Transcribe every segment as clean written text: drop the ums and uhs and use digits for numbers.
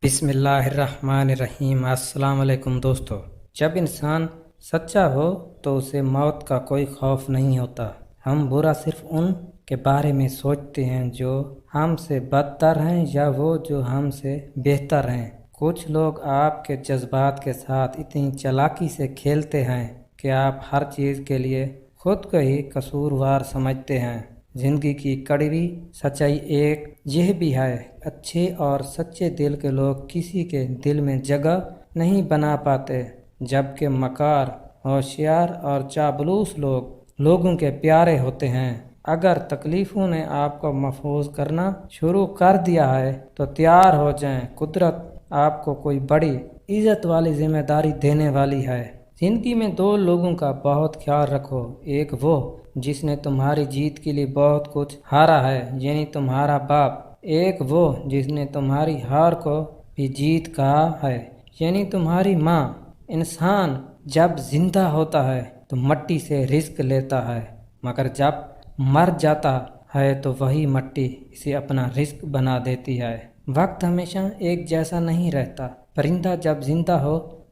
بسم اللہ الرحمن الرحیم۔ السلام علیکم دوستو۔ جب انسان سچا ہو تو اسے موت کا کوئی خوف نہیں ہوتا۔ ہم برا صرف ان کے بارے میں سوچتے ہیں جو ہم سے بدتر ہیں یا وہ جو ہم سے بہتر ہیں۔ کچھ لوگ آپ کے جذبات کے ساتھ اتنی چالاکی سے کھیلتے ہیں کہ آپ ہر چیز کے لیے خود کو ہی قصوروار سمجھتے ہیں۔ زندگی کی کڑوی سچائی ایک یہ بھی ہے، اچھے اور سچے دل کے لوگ کسی کے دل میں جگہ نہیں بنا پاتے، جبکہ مکار، ہوشیار اور چاپلوس لوگ لوگوں کے پیارے ہوتے ہیں۔ اگر تکلیفوں نے آپ کو محفوظ کرنا شروع کر دیا ہے تو تیار ہو جائیں، قدرت آپ کو کوئی بڑی عزت والی ذمہ داری دینے والی ہے۔ زندگی میں دو لوگوں کا بہت خیال رکھو، ایک وہ جس نے تمہاری جیت کے لیے بہت کچھ ہارا ہے، یعنی تمہارا باپ، ایک وہ جس نے تمہاری ہار کو بھی جیت کہا ہے، یعنی تمہاری ماں۔ انسان جب زندہ ہوتا ہے تو مٹی سے رزق لیتا ہے، مگر جب مر جاتا ہے تو وہی مٹی اسے اپنا رزق بنا دیتی ہے۔ وقت ہمیشہ ایک جیسا نہیں رہتا۔ پرندہ جب زندہ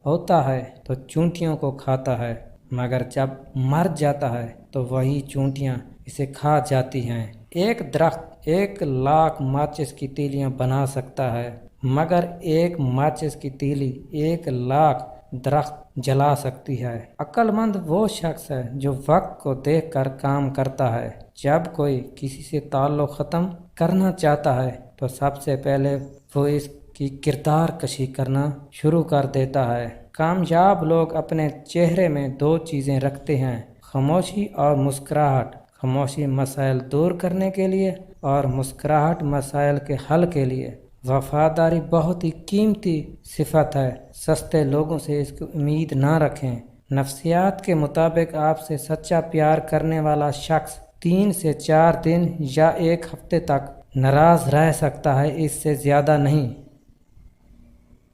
ہوتا ہے تو چونٹیوں کو کھاتا ہے، مگر جب مر جاتا ہے تو وہی چونٹیاں اسے کھا جاتی ہیں۔ ایک درخت 1,00,000 ماچس کی تیلیاں بنا سکتا ہے، مگر ایک ماچس کی تیلی 1,00,000 درخت جلا سکتی ہے۔ عقل مند وہ شخص ہے جو وقت کو دیکھ کر کام کرتا ہے۔ جب کوئی کسی سے تعلق ختم کرنا چاہتا ہے تو سب سے پہلے وہ اس کی کردار کشی کرنا شروع کر دیتا ہے۔ کامیاب لوگ اپنے چہرے میں دو چیزیں رکھتے ہیں، خاموشی اور مسکراہٹ۔ خاموشی مسائل دور کرنے کے لیے اور مسکراہٹ مسائل کے حل کے لیے۔ وفاداری بہت ہی قیمتی صفت ہے، سستے لوگوں سے اس کی امید نہ رکھیں۔ نفسیات کے مطابق آپ سے سچا پیار کرنے والا شخص 3 سے 4 دن یا 1 ہفتے تک ناراض رہ سکتا ہے، اس سے زیادہ نہیں۔